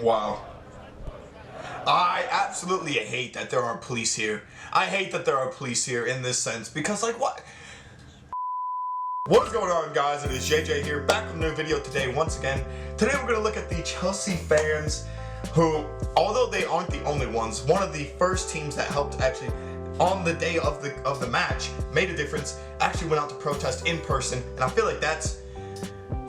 Wow. I absolutely hate that there are police here. I hate that there are police here in this sense because, like, what? What is going on, guys? It is JJ here, back with a new video today once again. Today we're going to look at the Chelsea fans who, although they aren't the only ones, one of the first teams that helped actually on the day of the match, made a difference, actually went out to protest in person, and I feel like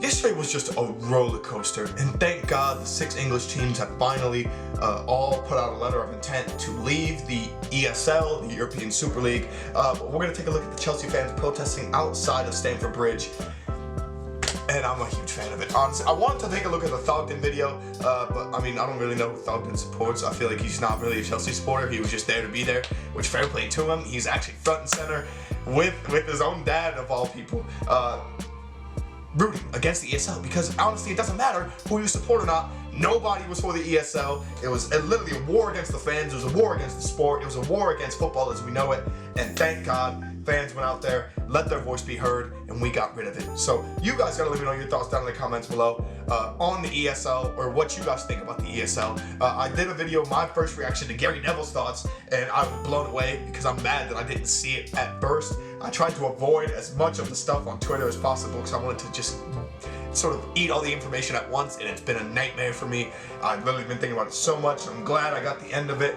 yesterday was just a roller coaster, and thank God the 6 English teams have finally all put out a letter of intent to leave the ESL, the European Super League. But we're going to take a look at the Chelsea fans protesting outside of Stamford Bridge, and I'm a huge fan of it. Honestly, I wanted to take a look at the Thogden video, but I mean, I don't really know who Thogden supports. I feel like he's not really a Chelsea supporter. He was just there to be there, which fair play to him. He's actually front and center with his own dad, of all people, rooting against the ESL, because honestly it doesn't matter who you support or not. Nobody was for the ESL. It was literally a war against the fans. It was a war against the sport. It was a war against football as we know it, and thank God fans went out there, let their voice be heard, and we got rid of it. So you guys gotta let me know your thoughts down in the comments below on the ESL, or what you guys think about the ESL. I did a video, my first reaction to Gary Neville's thoughts, and I was blown away because I'm mad that I didn't see it at first. I tried to avoid as much of the stuff on Twitter as possible because I wanted to just sort of eat all the information at once, and it's been a nightmare for me. I've literally been thinking about it so much, and I'm glad I got the end of it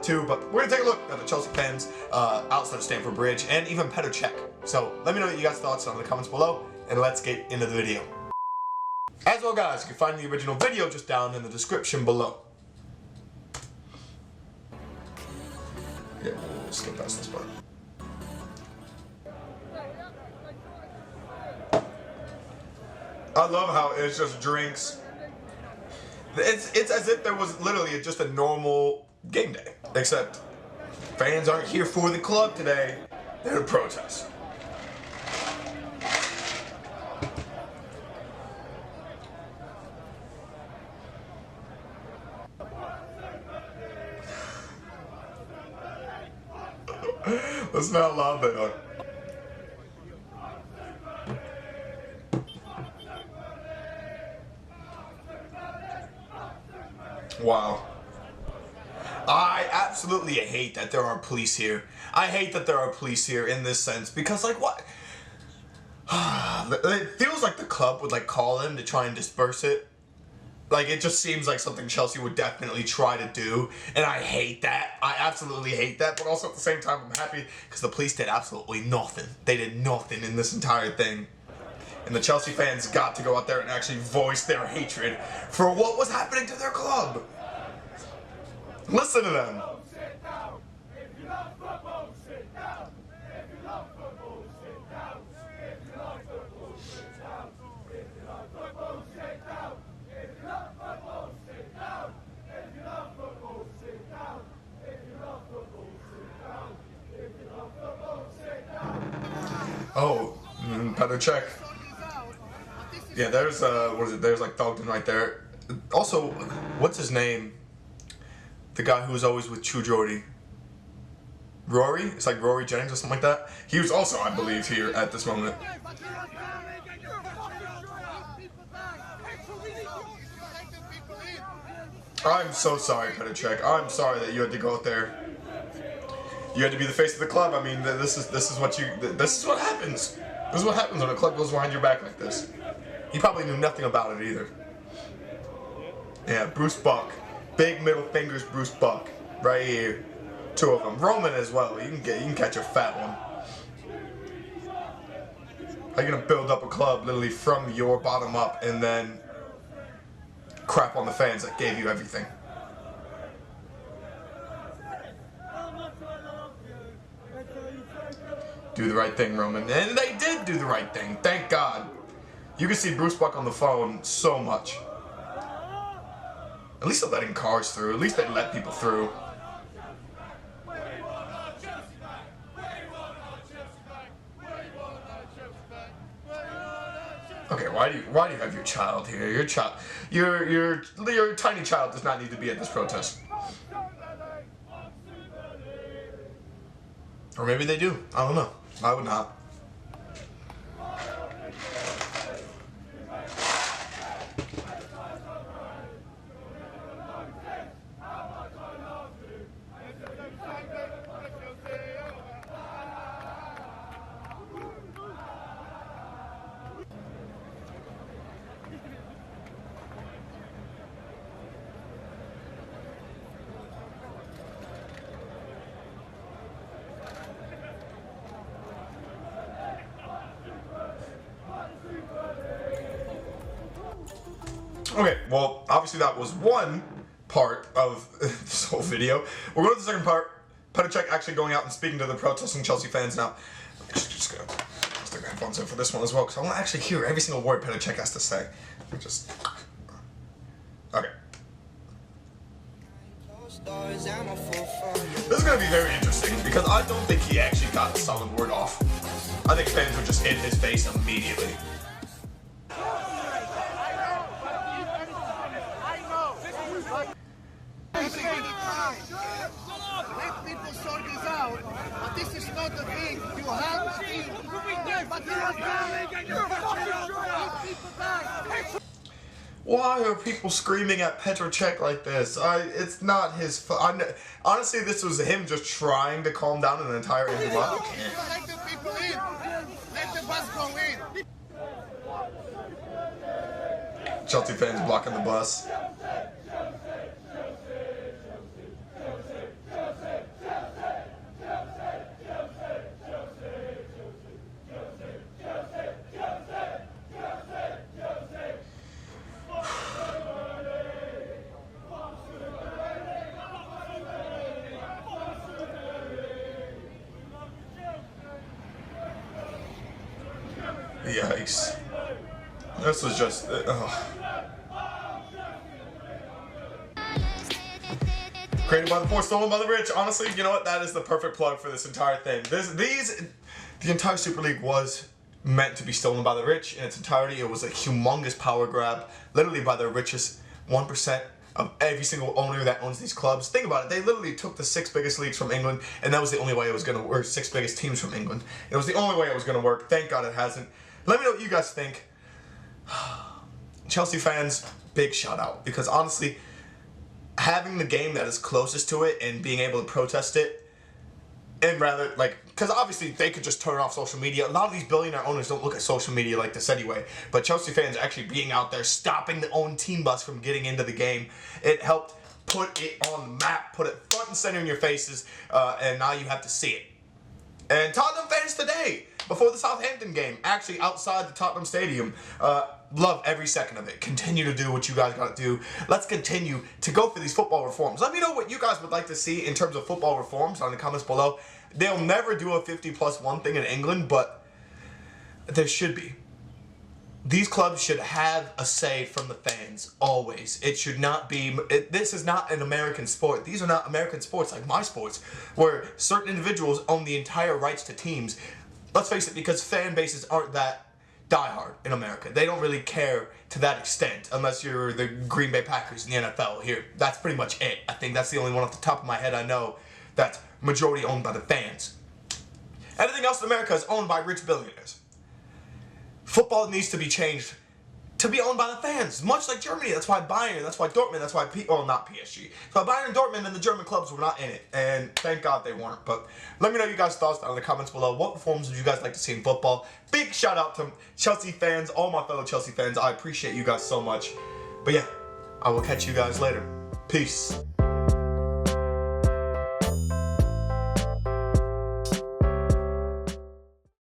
too. But we're gonna take a look at the Chelsea fans outside of Stamford Bridge, and even Petr Cech. So let me know what you guys' thoughts are in the comments below, and let's get into the video. As well, guys, you can find the original video just down in the description below. Yeah, we'll skip past this part. I love how it's just drinks. It's as if there was literally just a normal game day, except fans aren't here for the club today. They're to protest. Let's not laugh at her. Wow. I absolutely hate that there are police here. I hate that there are police here in this sense because, like, what? It feels like the club would, like, call in to try and disperse it. Like, it just seems like something Chelsea would definitely try to do, and I hate that. I absolutely hate that, but also at the same time I'm happy because the police did absolutely nothing. They did nothing in this entire thing. And the Chelsea fans got to go out there and actually voice their hatred for what was happening to their club. Listen to them. Oh, Petr Cech. Yeah, there's what is it? There's like Thogden right there. Also, what's his name? The guy who was always with True Jordy. Rory? It's like Rory Jennings or something like that. He was also, I believe, here at this moment. I'm so sorry, Petr Cech. I'm sorry that you had to go out there. You had to be the face of the club. I mean, this is what happens. This is what happens when a club goes behind your back like this. He probably knew nothing about it either. Yeah, Bruce Buck. Big middle fingers, Bruce Buck. Right here. 2 of them. Roman as well. You can catch a fat one. How are you gonna build up a club literally from your bottom up and then crap on the fans that gave you everything? Do the right thing, Roman. And they did do the right thing. Thank God. You can see Bruce Buck on the phone so much. At least they're letting cars through. At least they let people through. Okay, why do you have your child here? Your tiny child does not need to be at this protest. Or maybe they do. I don't know. I would not. Okay, well, obviously that was one part of this whole video. We're going to the second part. Petr Cech actually going out and speaking to the protesting Chelsea fans now. I'm just going to stick my headphones in for this one as well, because I want to actually hear every single word Petr Cech has to say. Okay. This is going to be very interesting, because I don't think he actually got a solid word off. I think fans were just in his face immediately. Let people sort this out, but this is not the thing. You have to think, but why are people screaming at Petr Cech like this? It's not his fault. Honestly, this was him just trying to calm down an entire empty lot. let the people in. Let the bus go in. Chelsea fans blocking the bus. Yikes. This was just... Created by the poor, stolen by the rich. Honestly, you know what? That is the perfect plug for this entire thing. The entire Super League was meant to be stolen by the rich in its entirety. It was a humongous power grab, literally by the richest 1% of every single owner that owns these clubs. Think about it. They literally took the 6 biggest leagues from England, and that was the only way it was going to work. 6 biggest teams from England. It was the only way it was going to work. Thank God it hasn't. Let me know what you guys think. Chelsea fans, big shout out, because honestly, having the game that is closest to it and being able to protest it, and rather, like, because obviously they could just turn off social media. A lot of these billionaire owners don't look at social media like this anyway, but Chelsea fans actually being out there, stopping their own team bus from getting into the game, it helped put it on the map, put it front and center in your faces, and now you have to see it. And Tottenham fans today, before the Southampton game, actually outside the Tottenham Stadium, love every second of it. Continue to do what you guys gotta do. Let's continue to go for these football reforms. Let me know what you guys would like to see in terms of football reforms on the comments below. They'll never do a 50+1 thing in England, but there should be. These clubs should have a say from the fans, always. It should not be, this is not an American sport. These are not American sports like my sports, where certain individuals own the entire rights to teams. Let's face it, because fan bases aren't that diehard in America. They don't really care to that extent, unless you're the Green Bay Packers in the NFL here. That's pretty much it. I think that's the only one off the top of my head I know that's majority owned by the fans. Everything else in America is owned by rich billionaires. Football needs to be changed to be owned by the fans, much like Germany. That's why Bayern, that's why Dortmund, that's why not PSG. That's why Bayern, Dortmund, and the German clubs were not in it, and thank God they weren't. But let me know your guys' thoughts down in the comments below. What reforms would you guys like to see in football? Big shout out to Chelsea fans, all my fellow Chelsea fans. I appreciate you guys so much. But yeah, I will catch you guys later. Peace.